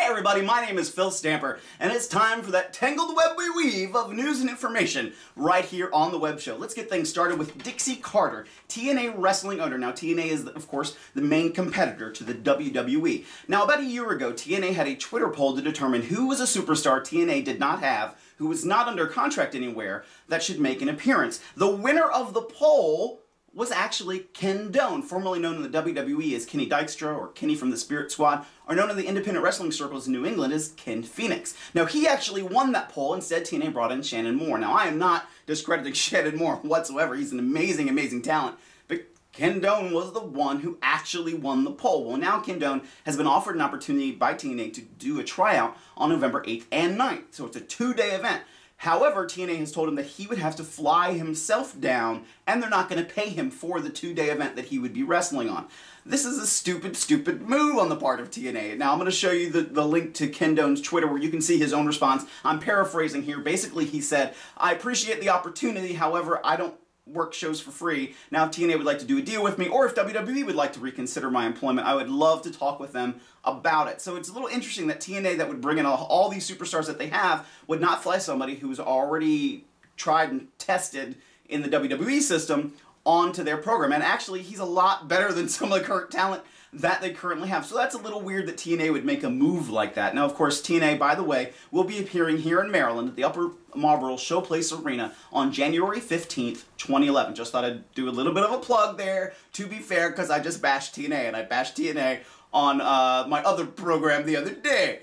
everybody, my name is Phil Stamper, and it's time for that tangled web we weave of news and information right here on the web show. Let's get things started with Dixie Carter, TNA wrestling owner. Now, TNA is, of course, the main competitor to the WWE. Now, about a year ago, TNA had a Twitter poll to determine who was a superstar TNA did not have, who was not under contract anywhere, that should make an appearance. The winner of the poll was actually Ken Doane, formerly known in the WWE as Kenny Dykstra or Kenny from the Spirit Squad, or known in the independent wrestling circles in New England as Ken Phoenix. Now, he actually won that poll. Instead, TNA brought in Shannon Moore. Now, I am not discrediting Shannon Moore whatsoever. He's an amazing, amazing talent. But Ken Doane was the one who actually won the poll. Well, now Ken Doane has been offered an opportunity by TNA to do a tryout on November 8th and 9th. So it's a two-day event. However, TNA has told him that he would have to fly himself down, and they're not going to pay him for the two-day event that he would be wrestling on. This is a stupid, stupid move on the part of TNA. Now, I'm going to show you the link to Ken Doane's Twitter where you can see his own response. I'm paraphrasing here. Basically, he said, "I appreciate the opportunity, however, I don't work shows for free. Now, if TNA would like to do a deal with me, or if WWE would like to reconsider my employment, I would love to talk with them about it." So it's a little interesting that TNA, that would bring in all these superstars that they have, would not fly somebody who's already tried and tested in the WWE system onto their program. And actually, he's a lot better than some of the current talent that they currently have. So that's a little weird that TNA would make a move like that. Now, of course, TNA, by the way, will be appearing here in Maryland at the Upper Marlboro Showplace Arena on January 15th, 2011. Just thought I'd do a little bit of a plug there, to be fair, because I just bashed TNA, and I bashed TNA on my other program the other day.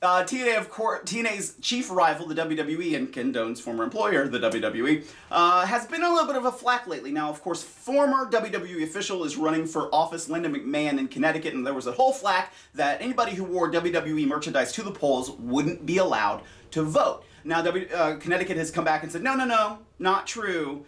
TNA, of course, TNA's chief rival, the WWE, and Ken Doane's former employer, the WWE, has been a little bit of a flack lately. Now, of course, former WWE official is running for office, Linda McMahon in Connecticut, and there was a whole flack that anybody who wore WWE merchandise to the polls wouldn't be allowed to vote. Now, Connecticut has come back and said, no, no, no, not true.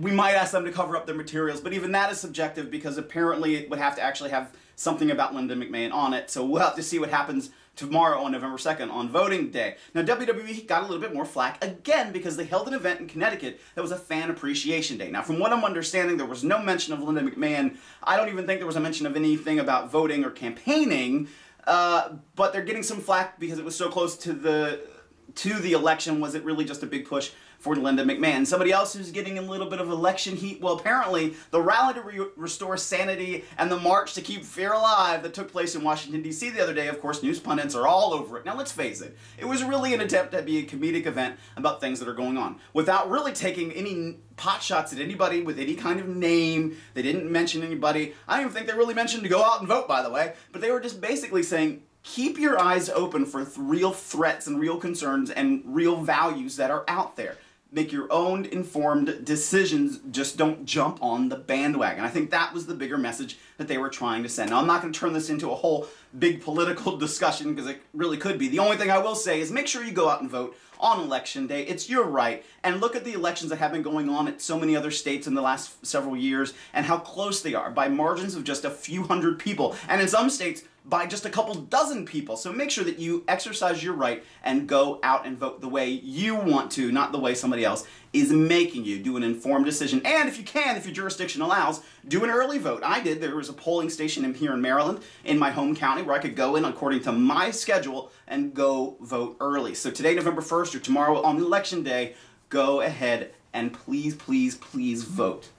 We might ask them to cover up their materials, but even that is subjective because apparently it would have to actually have something about Linda McMahon on it. So we'll have to see what happens tomorrow on November 2nd on voting day. Now, WWE got a little bit more flack again because they held an event in Connecticut that was a fan appreciation day. Now, from what I'm understanding, there was no mention of Linda McMahon. I don't even think there was a mention of anything about voting or campaigning, but they're getting some flack because it was so close to the election. Was it really just a big push for Linda McMahon? Somebody else who's getting a little bit of election heat, well, apparently the rally to restore sanity and the march to keep fear alive that took place in Washington, D.C. the other day, of course, news pundits are all over it. Now, let's face it, it was really an attempt to be a comedic event about things that are going on, without really taking any pot shots at anybody with any kind of name. They didn't mention anybody. I don't even think they really mentioned to go out and vote, by the way, but they were just basically saying, keep your eyes open for real threats and real concerns and real values that are out there. Make your own informed decisions. Just don't jump on the bandwagon. I think that was the bigger message that they were trying to send. Now, I'm not going to turn this into a whole big political discussion because it really could be. The only thing I will say is make sure you go out and vote on Election Day. It's your right. And look at the elections that have been going on at so many other states in the last several years and how close they are by margins of just a few hundred people. And in some states, by just a couple dozen people. So make sure that you exercise your right and go out and vote the way you want to, not the way somebody else is making you. Do an informed decision. And if you can, if your jurisdiction allows, do an early vote. I did. There was a polling station here in Maryland, in my home county, where I could go in according to my schedule and go vote early. So today, November 1st, or tomorrow on Election Day, go ahead and please, please, please vote.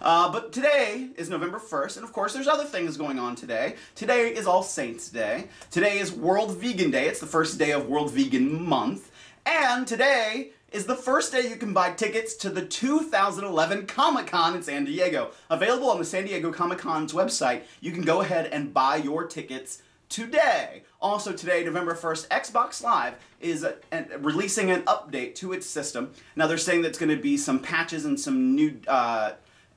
But today is November 1st, and of course there's other things going on today. Today is All Saints Day. Today is World Vegan Day. It's the first day of World Vegan Month. And today is the first day you can buy tickets to the 2011 Comic-Con in San Diego. Available on the San Diego Comic-Con's website, you can go ahead and buy your tickets today. Also today, November 1st, X-Box Live is releasing an update to its system. Now they're saying that it's going to be some patches and some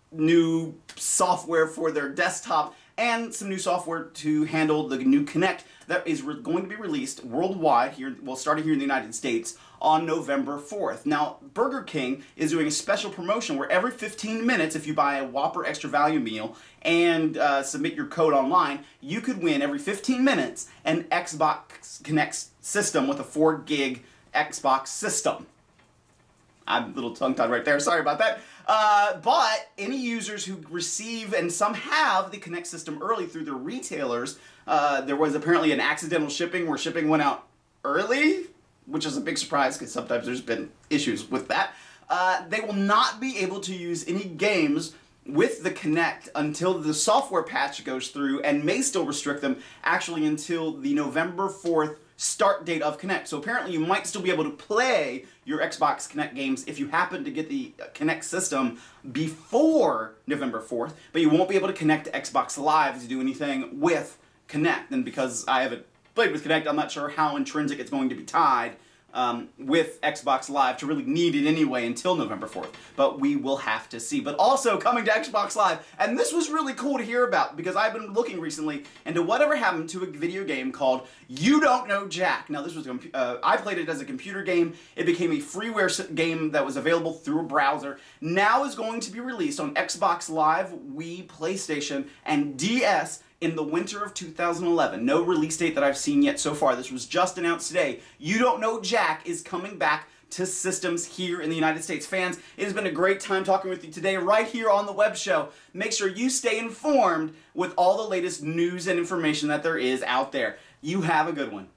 new software for their desktop and some new software to handle the new Kinect that is going to be released worldwide here, well, starting here in the United States on November 4th. Now, Burger King is doing a special promotion where every 15 minutes, if you buy a Whopper Extra Value meal and submit your code online, you could win every 15 minutes an X-Box Kinect system with a 4 gig Xbox system. I'm a little tongue-tied right there, sorry about that. But any users who receive, and some have, the Kinect system early through their retailers There was apparently an accidental shipping where shipping went out early, which is a big surprise because sometimes there's been issues with that. They will not be able to use any games with the Kinect until the software patch goes through, and may still restrict them actually until the November 4th start date of Kinect. So apparently you might still be able to play your Xbox Kinect games if you happen to get the Kinect system before November 4th, but you won't be able to connect to Xbox Live to do anything with Kinect. And because I haven't played with Kinect, I'm not sure how intrinsic it's going to be tied with Xbox Live to really need it anyway until November 4th. But we will have to see. But also coming to Xbox Live, and this was really cool to hear about because I've been looking recently into whatever happened to a video game called You Don't Know Jack. Now this was, I played it as a computer game. It became a freeware game that was available through a browser. Now is going to be released on Xbox Live, Wii, PlayStation, and DS in the winter of 2011. No release date that I've seen yet so far. This was just announced today. You Don't Know Jack is coming back to systems here in the United States. Fans, it has been a great time talking with you today right here on the web show. Make sure you stay informed with all the latest news and information that there is out there. You have a good one.